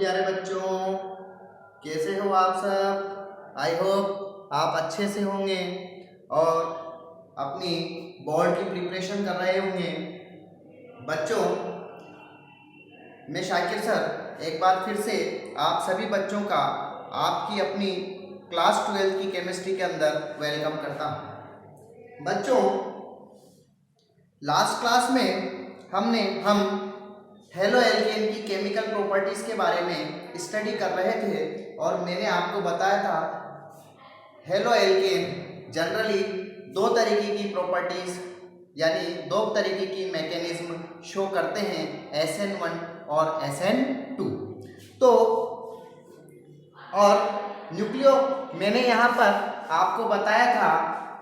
प्यारे बच्चों, कैसे हो आप सब। आई होप आप अच्छे से होंगे और अपनी बोर्ड की प्रिपरेशन कर रहे होंगे। बच्चों, मैं शाकिर सर एक बार फिर से आप सभी बच्चों का आपकी अपनी क्लास 12 की केमिस्ट्री के अंदर वेलकम करता हूँ। बच्चों, लास्ट क्लास में हम हेलो एल्केन की केमिकल प्रॉपर्टीज़ के बारे में स्टडी कर रहे थे और मैंने आपको बताया था हेलो एल्केन जनरली दो तरीके की प्रॉपर्टीज़ यानी दो तरीके की मैकेनिज्म शो करते हैं, SN1 और SN2। तो और न्यूक्लियो मैंने यहाँ पर आपको बताया था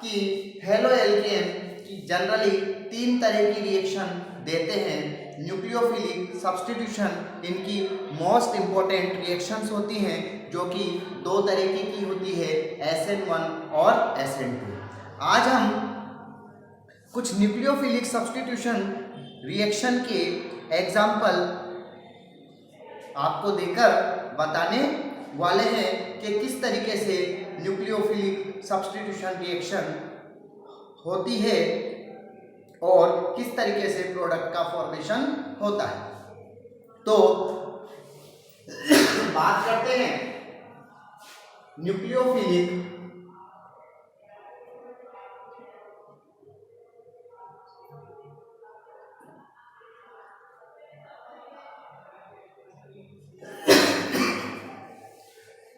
कि हेलो एल्केन की जनरली तीन तरह की रिएक्शन देते हैं। न्यूक्लियोफिलिक सब्स्टिट्यूशन इनकी मोस्ट इम्पोर्टेंट रिएक्शंस होती हैं, जो कि दो तरीके की होती है, SN1 और SN2। आज हम कुछ न्यूक्लियोफिलिक सब्स्टिट्यूशन रिएक्शन के एग्जाम्पल आपको देकर बताने वाले हैं कि किस तरीके से न्यूक्लियोफिलिक सब्स्टिट्यूशन रिएक्शन होती है और किस तरीके से प्रोडक्ट का फॉर्मेशन होता है। तो बात करते हैं nucleophilic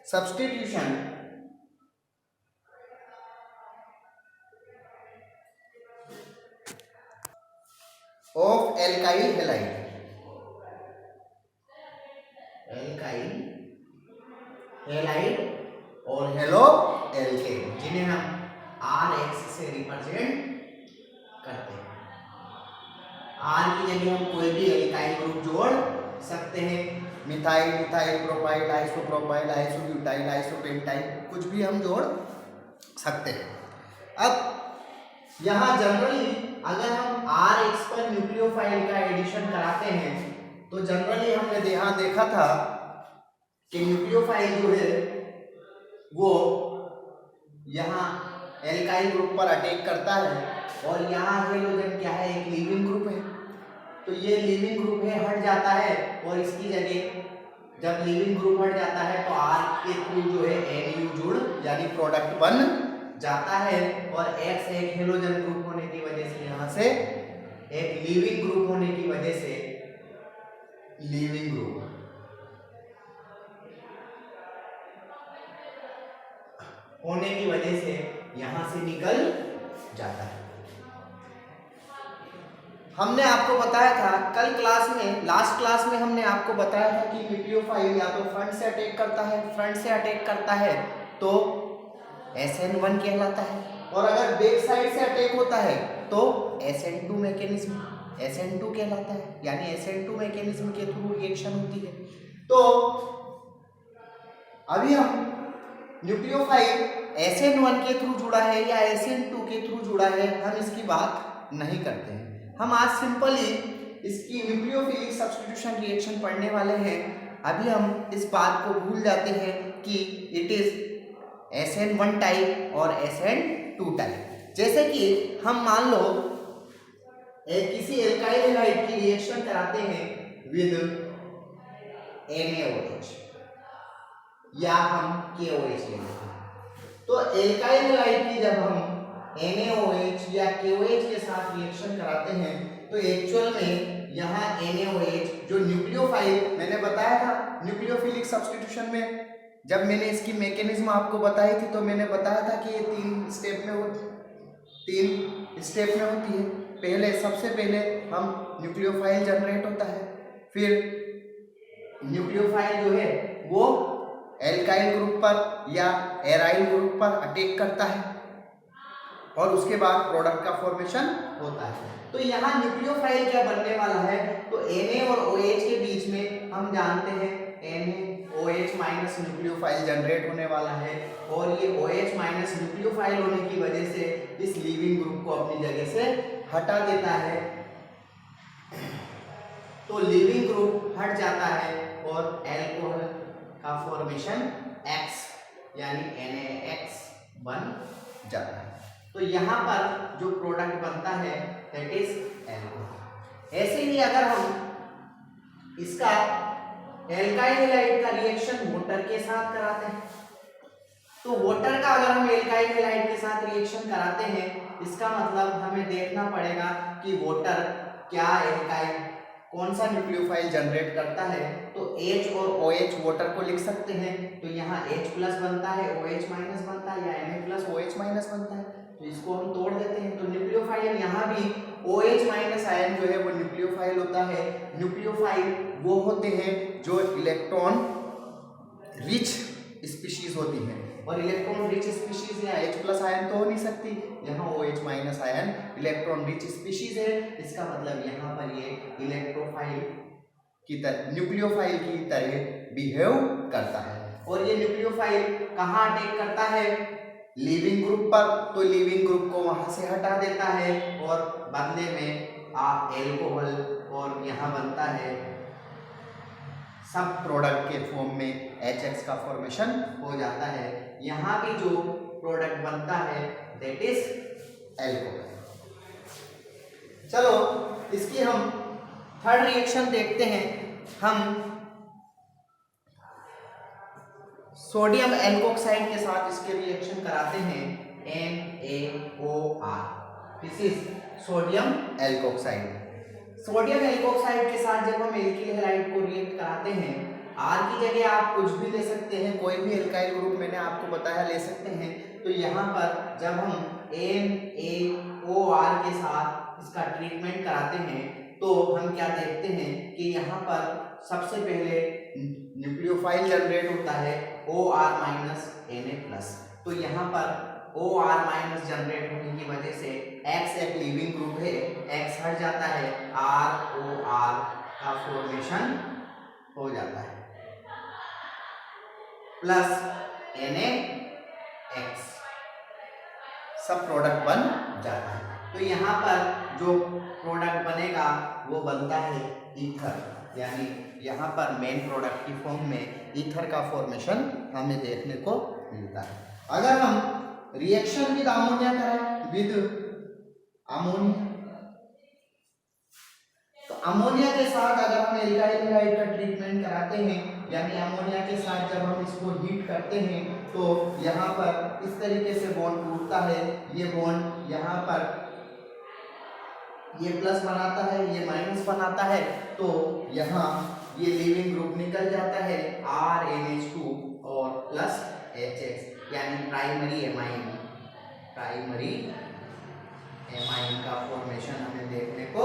substitution of alkyl halide. Alkyl halide और हेलो एल्केन, जिन्हें हम RH से रिप्रेजेंट करते हैं। R की जगह हम कोई भी एल्काइल ग्रुप जोड़ सकते हैं, methyl, methyl propyl, isopropyl, isobutyl, isopentyl, कुछ भी हम जोड़ सकते हैं। अब यहाँ जनरली अगर हम RH पर न्यूक्लियोफाइल का एडिशन कराते हैं तो जनरली हमने यहाँ देखा था कि न्यूक्लियोफाइल जो है वो यहाँ एल्काइल ग्रुप पर अटैक करता है और यहाँ हेलोजन क्या है, एक लीविंग ग्रुप है। तो ये लीविंग ग्रुप है, हट जाता है और इसकी जगह जब लीविंग ग्रुप हट जाता है तो R के थ्रू जो है NU जुड़ यानी प्रोडक्ट बन जाता है और X एक हेलोजन ग्रुप होने की वजह से यहाँ से एक लीविंग ग्रुप होने की वजह से लीविंग ग्रुप होने की वजह से यहाँ से निकल जाता है। हमने आपको बताया था कल क्लास में, लास्ट क्लास में हमने आपको बताया था कि न्यूक्लियोफाइल या तो फ्रंट से अटैक करता है तो SN1 कहलाता है और अगर बैक साइड से अटैक होता है तो SN2 मैकेनिज्म SN2 कहलाता है, यानी SN2 मैकेनिज्म के थ्रू रिएक्शन होती है। तो अभी हम न्यूक्लियोफाइल SN1 के थ्रू जुड़ा है या SN2 के थ्रू जुड़ा है, हम इसकी बात नहीं करते हैं। हम आज सिंपली इसकी न्यूक्लियोफिलिक सब्स्टिट्यूशन रिएक्शन पढ़ने वाले हैं। अभी हम इस बात को भूल जाते हैं कि इट इज SN1 टाइप और SN2 टाइप। जैसे कि हम मान लो किसी एल्काइल हैलाइड की रिएक्शन कराते हैं विद NaOH या हम KOH लेते हैं, तो एल्काइल हैलाइड की जब हम NaOH या KOH के साथ रिएक्शन कराते हैं तो एक्चुअल में यहाँ NaOH जो न्यूक्लियोफाइल मैंने बताया था न्यूक्लियोफिलिक सब्स्टिट्यूशन में, जब मैंने इसकी मैकेनिज्म आपको बताई थी तो मैंने बताया था कि ये तीन स्टेप में होती है। पहले सबसे पहले हम न्यूक्लियोफाइल जनरेट होता है, फिर न्यूक्लियोफाइल जो है वो एल्काइल ग्रुप पर या एराइल ग्रुप पर अटैक करता है और उसके बाद प्रोडक्ट का फॉर्मेशन होता है। तो यहाँ न्यूक्लियोफाइल क्या बनने वाला है, तो Na और OH के बीच में हम जानते हैं NaOH माइनस न्यूक्लियोफाइल जनरेट होने वाला है और ये OH माइनस न्यूक्लियोफाइल होने की वजह से इस लीविंग ग्रुप को अपनी जगह से हटा देता है। तो लीविंग ग्रुप हट जाता है और एल्कोहल का फॉर्मेशन X यानी NaX बन जाता है। तो यहाँ पर जो प्रोडक्ट बनता है दैट इज एल्कोहल। ऐसे ही अगर हम इसका एल्काइल हैलाइड का रिएक्शन वाटर के साथ कराते हैं, तो वाटर का अगर हम एल्काइल हैलाइड के साथ रिएक्शन कराते हैं, इसका मतलब हमें देखना पड़ेगा कि वाटर क्या एल्काइल कौन सा न्यूक्लियोफाइल जनरेट करता है। तो H और OH वाटर को लिख सकते हैं, तो यहाँ H प्लस बनता है, OH माइनस बनता है, या Na प्लस OH माइनस बनता है। तो इसको हम तोड़ देते हैं, तो न्यूक्लियोफाइल यहाँ भी OH माइनस आयन जो है वो न्यूक्लियोफाइल होता है। न्यूक्लियोफाइल वो होते हैं जो इलेक्ट्रॉन रिच स्पीशीज होती है, और इलेक्ट्रॉन रिच स्पीशीज या H प्लस आयन तो हो नहीं सकती, यहाँ OH minus ion electron rich species है। इसका मतलब यहाँ पर ये इलेक्ट्रोफाइल की तरह न्यूक्लियोफाइल की तरह बिहेव करता है। और ये न्यूक्लियोफाइल कहाँ अटैक करता है? लीविंग ग्रुप पर। तो लीविंग ग्रुप को वहां से हटा देता है और बदले में एल्कोहल, और यहाँ बनता है सब प्रोडक्ट के फॉर्म में HX का फॉर्मेशन हो जाता है। यहाँ भी जो प्रोडक्ट बनता है दैट इज एल्कोहल। चलो इसकी हम थर्ड रिएक्शन देखते हैं। हम सोडियम एल्कोक्साइड के साथ इसके रिएक्शन कराते हैं, NaOR। This is sodium alkoxide. Sodium alkoxide के साथ जब हम एल्किल हैलाइड को रिएक्ट कराते हैं, R की जगह आप कुछ भी ले सकते हैं, कोई भी एल्काइल ग्रुप मैंने आपको बताया ले सकते हैं। तो यहाँ पर जब हम NaOR के साथ इसका ट्रीटमेंट कराते हैं, तो हम क्या देखते हैं कि यहाँ पर सबसे पहले न्यूक्लियोफाइल जनरेट होता है OR माइनस Na+। तो यहाँ पर OR माइनस जनरेट होने की वजह से X एक लीविंग ग्रुप है, X हट जाता है, ROR का फॉर्मेशन हो जाता है, प्लस NaX सब प्रोडक्ट बन जाता है। तो यहाँ पर जो प्रोडक्ट बनेगा वो बनता है ईथर, यानी यहाँ पर मेन प्रोडक्ट की फॉर्म में ईथर का फॉर्मेशन हमें देखने को मिलता है। अगर हम रिएक्शन विद अमोनिया करें, विद अमोनिया, तो अमोनिया के साथ अगर हम एल्काइल हैलाइड का ट्रीटमेंट कराते हैं, यानी अमोनिया के साथ जब हम इसको हीट करते हैं, तो यहाँ पर इस तरीके से बॉन्ड टूटता है। ये बॉन्ड यहाँ पर ये प्लस बनाता है, ये माइनस बनाता है, तो यहाँ ये लीविंग ग्रुप निकल जाता है, RNH2 और प्लस HX, यानी प्राइमरी एमाइन का फॉर्मेशन हमें देखने को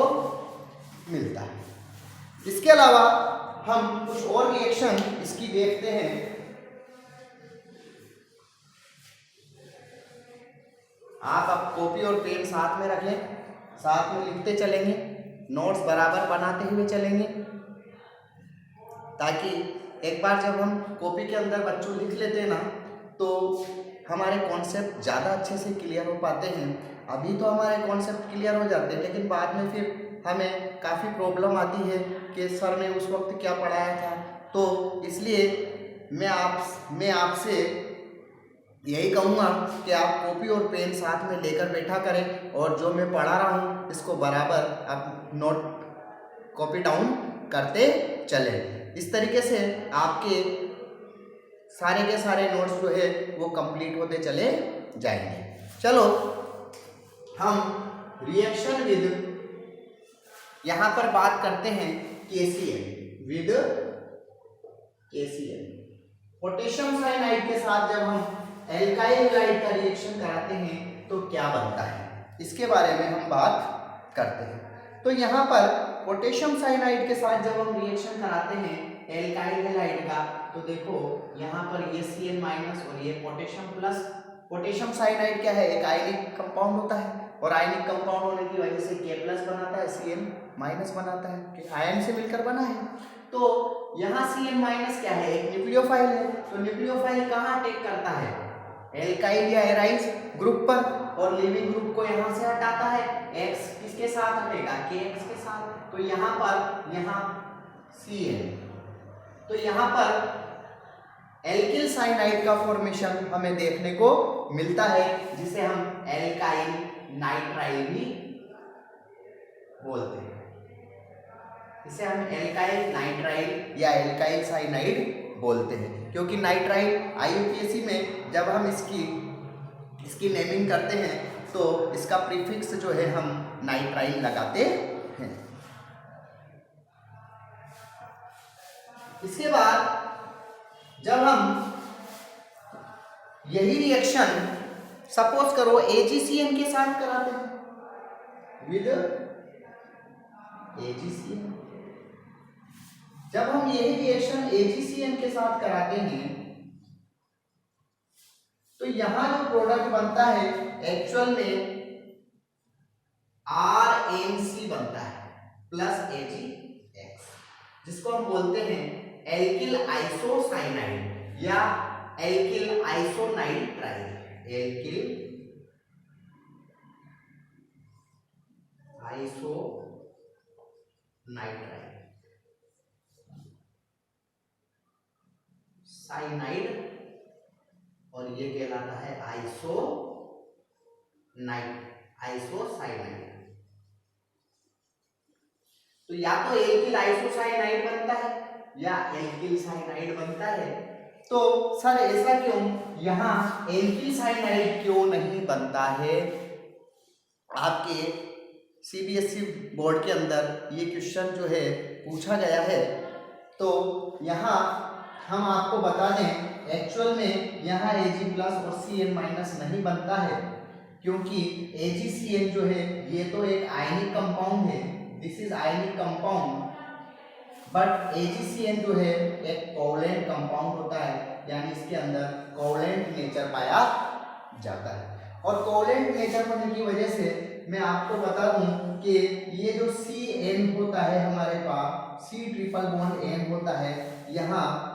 मिलता है। इसके अलावा हम कुछ और रिएक्शन इसकी देखते हैं। आप अब कॉपी और पेन साथ में रखें, साथ में लिखते चलेंगे, नोट्स बराबर बनाते हुए चलेंगे, ताकि एक बार जब हम कॉपी के अंदर बच्चों लिख लेते हैं ना, तो हमारे कॉन्सेप्ट ज़्यादा अच्छे से क्लियर हो पाते हैं। अभी तो हमारे कॉन्सेप्ट क्लियर हो जाते हैं, लेकिन बाद में फिर हमें काफ़ी प्रॉब्लम आती है कि सर ने उस वक्त क्या पढ़ाया था। तो इसलिए मैं आपसे यही कहूँगा कि आप कॉपी और पेन साथ में लेकर बैठा करें, और जो मैं पढ़ा रहा हूँ इसको बराबर आप नोट कॉपी डाउन करते चलें। इस तरीके से आपके सारे के सारे नोट्स जो है वो कंप्लीट होते चले जाएंगे। चलो हम रिएक्शन विद, यहाँ पर बात करते हैं KCl with KCl। Potassium cyanide के साथ जब हम एल्काइल हैलाइड का रिएक्शन कराते हैं तो क्या बनता है, इसके बारे में हम बात करते हैं। तो यहाँ पर पोटेशियम साइनाइड के साथ जब हम रिएक्शन कराते हैं एल्काइल हैलाइड का, तो देखो यहाँ पर ये Cl माइनस और ये पोटेशियम प्लस। पोटेशियम साइनाइड क्या है, एक आयनिक कंपाउंड होता है, और आयनिक कंपाउंड होने की वजह से K प्लस बनाता है, Cl माइनस बनाता है, कि आयन से मिलकर बना है। तो यहाँ Cl माइनस क्या है, एक न्यूक्लियोफाइल है। तो न्यूक्लियोफाइल कहाँ अटैक करता है, एल्काइल या एराइल ग्रुप पर, और लीविंग ग्रुप को यहाँ से हटाता है। X किसके साथ हटेगा, KX के साथ। तो यहाँ पर यहाँ Cl तो यहाँ पर एल्किल साइनाइड का फॉर्मेशन हमें देखने को मिलता है, जिसे हम एल्काइल नाइट्राइल भी बोलते हैं। इसे हम एल्काइल नाइट्राइल या एल्काइल साइनाइड बोलते हैं, क्योंकि नाइट्राइल IUPAC में जब हम इसकी नेमिंग करते हैं तो इसका प्रीफिक्स जो है हम नाइट्राइल लगाते हैं। इसके बाद जब हम यही रिएक्शन सपोज करो AgCN के साथ कराते हैं विद AgCN, जब हम यही रिएक्शन AgCN के साथ कराते हैं तो यहां जो प्रोडक्ट बनता है एक्चुअल में RNC बनता है प्लस AgX, जिसको हम बोलते हैं एल्किल आइसोसाइनाइड या एल्किल आइसोनाइट्राइल। एल्किल आइसोनाइट्राइल साइनाइड, और ये कहलाता है आइसोसाइनाइड। तो या तो एल्किल आइसोसाइनाइड बनता है या एल्किल साइनाइड बनता है। तो सर ऐसा क्यों, यहाँ एल्किल साइनाइड क्यों नहीं बनता है? आपके CBSE बोर्ड के अंदर ये क्वेश्चन जो है पूछा गया है। तो यहाँ हम आपको बता दें एक्चुअल में यहाँ Ag+ और Cn- नहीं बनता है, क्योंकि AgCN जो है ये तो एक आयनिक कंपाउंड है, this is ionic compound, but AgCN जो है एक कोवलेंट कंपाउंड होता है, यानी इसके अंदर कोवलेंट नेचर पाया जाता है। और कोवलेंट नेचर होने की वजह से मैं आपको बता दूं कि ये जो Cn होता है हमारे पास, C ट्रिपल बॉन्ड N होता है, यहाँ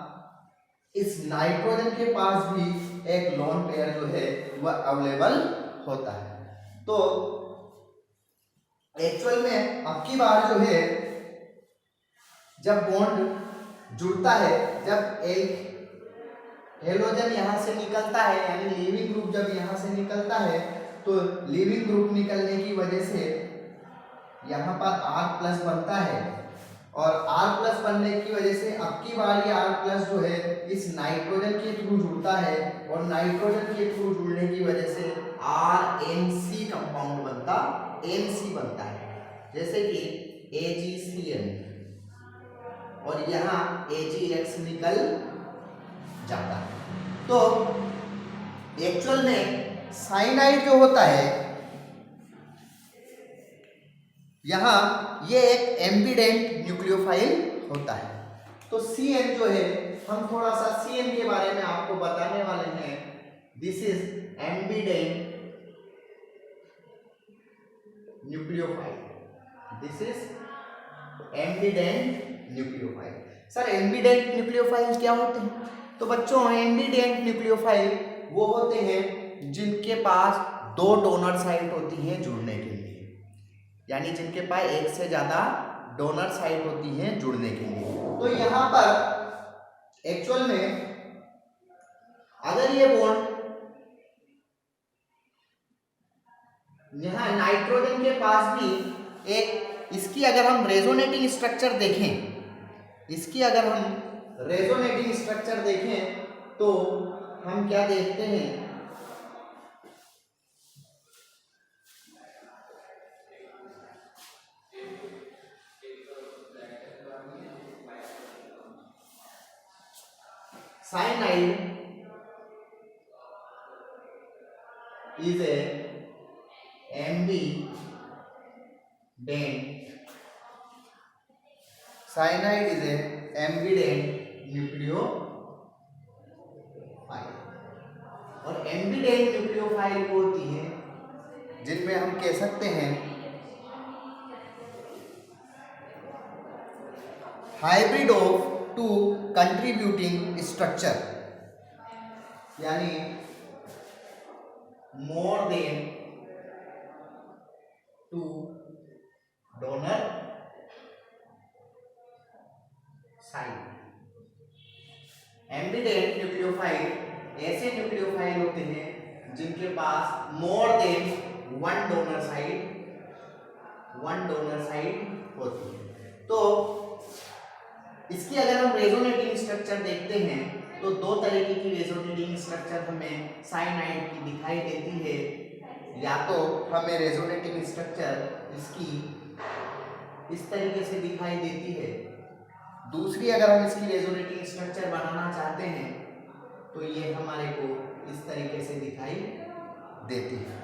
इस नाइट्रोजन के पास भी एक लोन पेयर जो है वह अवेलेबल होता है। तो एक्चुअल में अब की बार जो है जब बॉन्ड जुड़ता है, जब एक हेलोजन यहां से निकलता है, यानी लीविंग ग्रुप जब यहां से निकलता है, तो लीविंग ग्रुप निकलने की वजह से यहां पर R+ बनता है, और R+ बनने की वजह से अब की बार ये R+ जो है इस नाइट्रोजन के थ्रू जुड़ता है, और नाइट्रोजन के थ्रू जुड़ने की वजह से RNC कंपाउंड बनता, NC बनता है, जैसे कि AgCN, और यहाँ AgX निकल जाता है। तो एक्चुअल में साइनाइड जो होता है यहाँ ये एक एम्बिडेंट न्यूक्लियोफाइल होता है। तो Cn जो है, हम थोड़ा सा Cn के बारे में आपको बताने वाले हैं। This is ambient nucleophile, this is ambient nucleophile. Sir ambient nucleophile क्या होते हैं? तो बच्चों एम्बिडेंट न्यूक्लियोफाइल वो होते हैं जिनके पास 2 डोनर साइट होती हैं जुड़ने के लिए, यानी जिनके पास एक से ज्यादा डोनर साइट होती हैं जुड़ने के लिए। तो यहाँ पर एक्चुअल में अगर ये बॉन्ड यहाँ नाइट्रोजन के पास भी एक, इसकी अगर हम रेजोनेटिंग स्ट्रक्चर देखें, इसकी अगर हम रेजोनेटिंग स्ट्रक्चर देखें तो हम क्या देखते हैं, cyanide is a ambident, cyanide is a ambident nucleophile, और एम्बिडेंट न्यूक्लियोफाइल वो होती है जिनमें हम कह सकते हैं हाइब्रिड ऑफ 2 कंट्रीब्यूटिंग स्ट्रक्चर, यानी more than 2 donor site, ambident nucleophile ऐसे न्यूक्लियोफाइल होते हैं जिनके पास more than one donor side होती है। तो इसकी अगर हम रेजोनेटिंग स्ट्रक्चर देखते हैं तो दो तरीके की रेजोनेटिंग स्ट्रक्चर हमें साइनाइड की दिखाई देती है। या तो हमें रेजोनेटिंग स्ट्रक्चर इसकी इस तरीके से दिखाई देती है, दूसरी अगर हम इसकी रेजोनेटिंग स्ट्रक्चर बनाना चाहते हैं तो ये हमारे को इस तरीके से दिखाई देती है।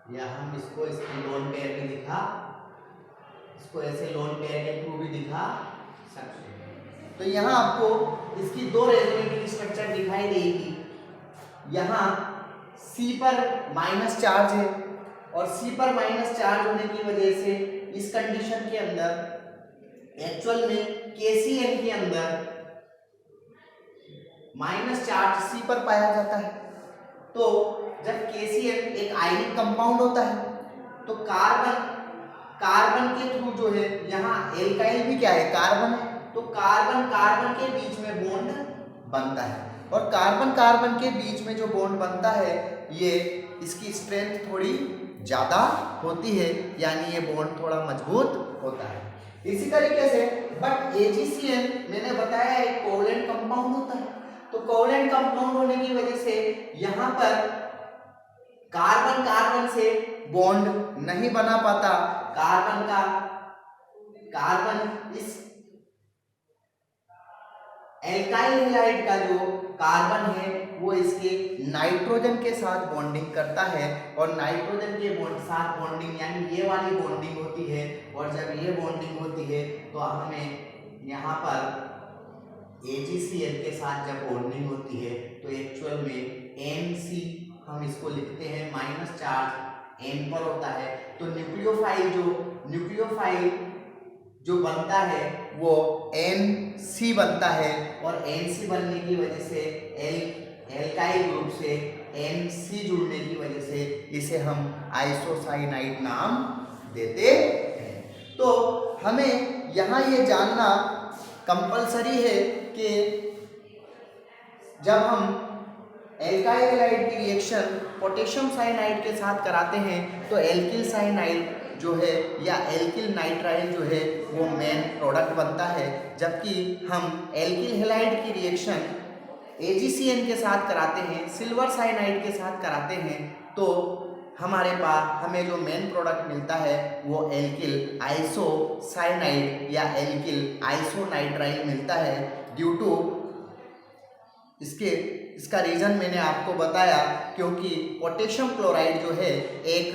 या हम इसको इसकी लोन पेयर भी दिखा, इसको ऐसे लोन पेयर के थ्रू भी दिखा सकते हैं। तो यहाँ आपको इसकी दो रेजोनेटिंग स्ट्रक्चर दिखाई देगी। यहाँ C पर माइनस चार्ज है और C पर माइनस चार्ज होने की वजह से इस कंडीशन के अंदर एक्चुअल में KCl के अंदर माइनस चार्ज C पर पाया जाता है। तो जब KCl एक आयनिक कंपाउंड होता है तो कार्बन के थ्रू जो है, यहाँ एल्काइल भी क्या है, कार्बन है, तो कार्बन के बीच में बॉन्ड बनता है और कार्बन के बीच में जो बॉन्ड बनता है ये इसकी स्ट्रेंथ थोड़ी ज़्यादा होती है, यानी ये बॉन्ड थोड़ा मजबूत होता है। इसी तरीके से बट AgCl मैंने बताया एक कोवलेंट कंपाउंड होता है, तो कोवलेंट कंपाउंड होने की वजह से यहाँ पर कार्बन से बॉन्ड नहीं बना पाता। कार्बन इस एल्काइल हैलाइड का जो कार्बन है वो इसके नाइट्रोजन के साथ बॉन्डिंग करता है और नाइट्रोजन के साथ बॉन्डिंग यानी ये वाली बॉन्डिंग होती है। और जब ये बॉन्डिंग होती है तो हमें यहाँ पर AgCl के साथ जब बॉन्डिंग होती है तो एक्चुअल में NC हम इसको लिखते हैं, माइनस चार्ज N पर होता है। तो न्यूक्लियोफाइल जो बनता है वो NC बनता है और NC बनने की वजह से एल्काइल ग्रुप से NC जुड़ने की वजह से इसे हम आइसोसाइनाइड नाम देते हैं। तो हमें यहाँ ये जानना कंपलसरी है कि जब हम एल्काइल हैलाइड की रिएक्शन पोटेशियम साइनाइड के साथ कराते हैं तो एल्किल साइनाइड जो है या एल्किल नाइट्राइल जो है वो मेन प्रोडक्ट बनता है, जबकि हम एल्किल हैलाइड की रिएक्शन AgCl के साथ कराते हैं, सिल्वर साइनाइड के साथ कराते हैं, तो हमारे पास हमें जो मेन प्रोडक्ट मिलता है वो एल्किल आइसोसाइनाइड या एल्किल आइसोनाइट्राइल मिलता है। ड्यू टू इसका रीज़न मैंने आपको बताया, क्योंकि पोटेशियम क्लोराइड जो है एक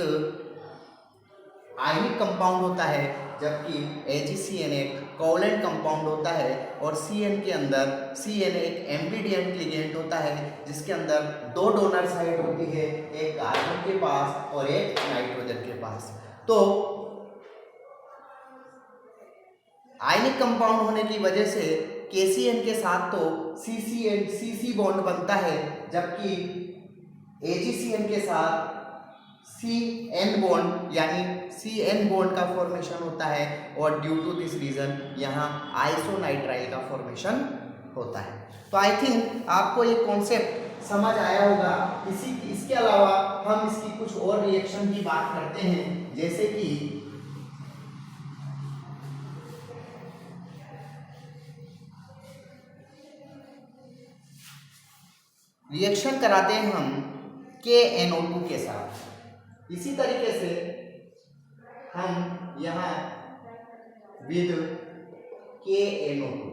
आयनिक कंपाउंड होता है, जबकि AgCl एक कोवलेंट कंपाउंड होता है और Cn के अंदर Cn एक एम्बिडेंट लिगेंड होता है जिसके अंदर दो डोनर साइड होती है, एक कार्बन के पास और एक नाइट्रोजन के पास। तो आयनिक कंपाउंड होने की वजह से KCl के साथ तो CC बॉन्ड बनता है, जबकि AgCl के साथ CN बॉन्ड यानी CN बॉन्ड का फॉर्मेशन होता है और ड्यू टू दिस रीजन यहाँ आइसोनाइट्राइल का फॉर्मेशन होता है। तो आई थिंक आपको ये कॉन्सेप्ट समझ आया होगा। इसके अलावा हम इसकी कुछ और रिएक्शन की बात करते हैं, जैसे कि रिएक्शन कराते हैं हम KNO2 के साथ। इसी तरीके से हम यहाँ विद KNO2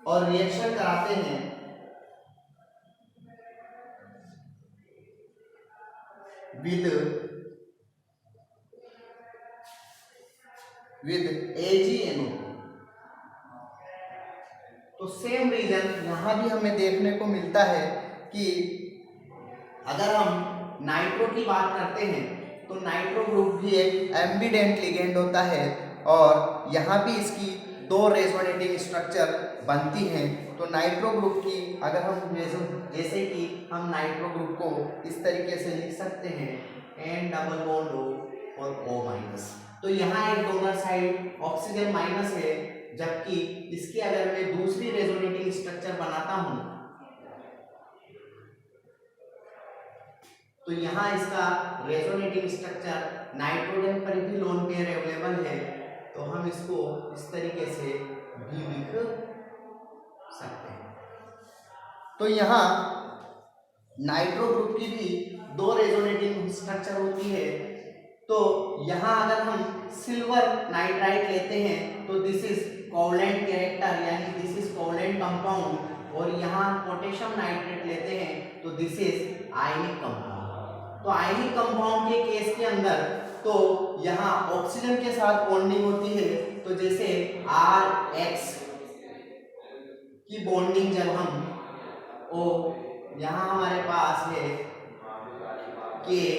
और रिएक्शन कराते हैं विद AgNO2। तो सेम रीजन यहाँ भी हमें देखने को मिलता है कि अगर हम नाइट्रो की बात करते हैं तो नाइट्रो ग्रुप भी एक एम्बिडेंट लिगेंड होता है और यहाँ भी इसकी दो रेजोनेटिंग स्ट्रक्चर बनती हैं। तो नाइट्रो ग्रुप की अगर हम जैसे कि हम नाइट्रो ग्रुप को इस तरीके से लिख सकते हैं N डबल बॉन्ड O और O माइनस। तो यहाँ एक डोनर साइड ऑक्सीजन माइनस है, जबकि इसकी अगर मैं दूसरी रेजोनेटिंग स्ट्रक्चर बनाता हूं तो यहाँ इसका रेजोनेटिंग स्ट्रक्चर नाइट्रोजन पर भी लोन पेयर अवेलेबल है, तो हम इसको इस तरीके से भी लिख सकते हैं। तो यहाँ नाइट्रो ग्रुप की भी दो रेजोनेटिंग स्ट्रक्चर होती है। तो यहाँ अगर हम सिल्वर नाइट्राइट लेते हैं तो दिस इज कोवलेंट कैरेक्टर, यानी दिस इज कोवलेंट कंपाउंड, और यहाँ पोटेशियम नाइट्रेट लेते हैं तो दिस इज आयनिक कंपाउंड। तो आयनिक कंपाउंड के केस के अंदर तो यहाँ ऑक्सीजन के साथ बॉन्डिंग होती है, तो जैसे RH की बॉन्डिंग जब हम यहाँ हमारे पास है KON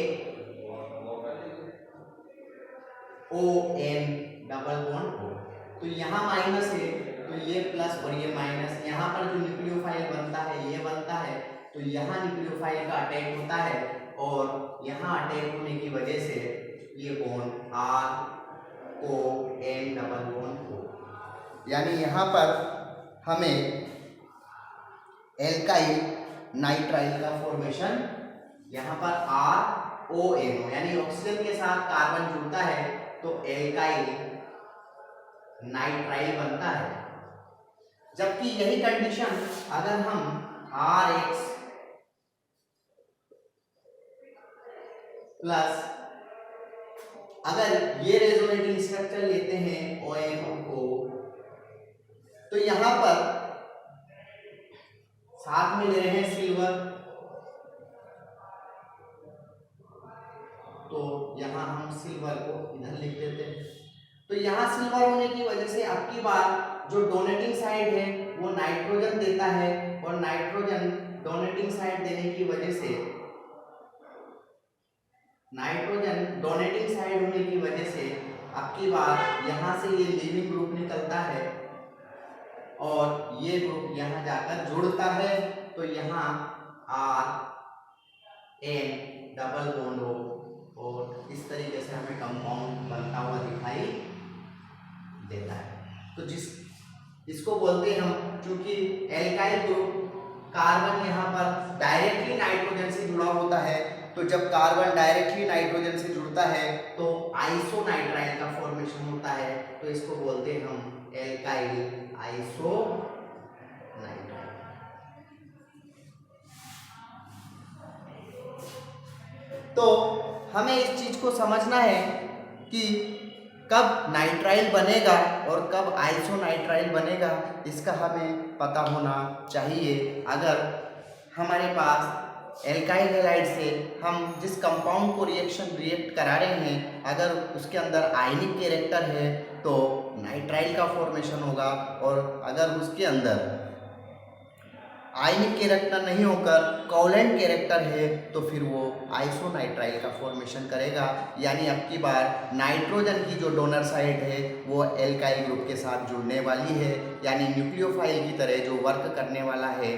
डबल बॉन्ड O, तो यहाँ माइनस है तो ये प्लस और ये माइनस, यहाँ पर जो न्यूक्लियोफाइल बनता है ये बनता है, तो यहाँ न्यूक्लियोफाइल का अटैक होता है और यहाँ अटैक होने की वजह से ये bond RON double bond O, यानी यहाँ पर हमें एल्काइल नाइट्राइल का फॉर्मेशन, यहाँ पर RONO यानी ऑक्सीजन के साथ कार्बन जुड़ता है तो एल्काइल नाइट्राइल बनता है। जबकि यही कंडीशन अगर हम RH प्लस अगर ये रेजोनेटिंग स्ट्रक्चर लेते हैं ONO को, तो यहां पर साथ में ले रहे हैं सिल्वर, तो यहां हम सिल्वर को इधर लिख देते हैं। तो यहां सिल्वर होने की वजह से अब की बार जो डोनेटिंग साइड है वो नाइट्रोजन देता है, और नाइट्रोजन डोनेटिंग साइड देने की वजह से नाइट्रोजन डोनेटिंग साइड होने की वजह से अब की बार यहाँ से ये लीविंग ग्रुप निकलता है और ये ग्रुप यहाँ जाकर जुड़ता है, तो यहाँ RN डबल बॉन्ड O, और इस तरीके से हमें कंपाउंड बनता हुआ दिखाई देता है। तो इसको बोलते हैं हम, चूंकि एल्काइल ग्रुप कार्बन यहाँ पर डायरेक्टली नाइट्रोजन से जुड़ा होता है, तो जब कार्बन डायरेक्टली नाइट्रोजन से जुड़ता है तो आइसोनाइट्राइल का फॉर्मेशन होता है, तो इसको बोलते हैं हम एल्काइल आइसोनाइट्राइल। तो हमें इस चीज को समझना है कि कब नाइट्राइल बनेगा और कब आइसोनाइट्राइल बनेगा, इसका हमें पता होना चाहिए। अगर हमारे पास एल्काइल हैलाइड से हम जिस कंपाउंड को रिएक्ट करा रहे हैं, अगर उसके अंदर आयनिक कैरेक्टर है तो नाइट्राइल का फॉर्मेशन होगा, और अगर उसके अंदर आयनिक कैरेक्टर नहीं होकर कोवलेंट कैरेक्टर है तो फिर वो आइसोनाइट्राइल का फॉर्मेशन करेगा। यानी अब की बार नाइट्रोजन की जो डोनर साइड है वो एल्काइल ग्रुप के साथ जुड़ने वाली है, यानी न्यूक्लियोफाइल की तरह जो वर्क करने वाला है,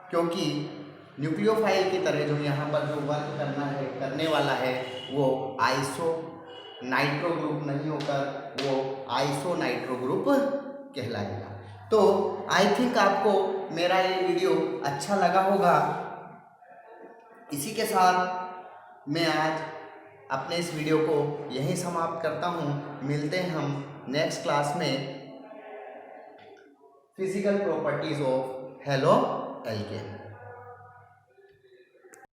क्योंकि न्यूक्लियोफाइल की तरह जो यहाँ पर जो वर्क करने वाला है वो आइसोनाइट्रो ग्रुप नहीं होकर वो आइसोनाइट्रो ग्रुप कहलाएगा। तो आई थिंक आपको मेरा ये वीडियो अच्छा लगा होगा। इसी के साथ मैं आज अपने इस वीडियो को यहीं समाप्त करता हूँ। मिलते हैं हम नेक्स्ट क्लास में physical properties of halo alkane.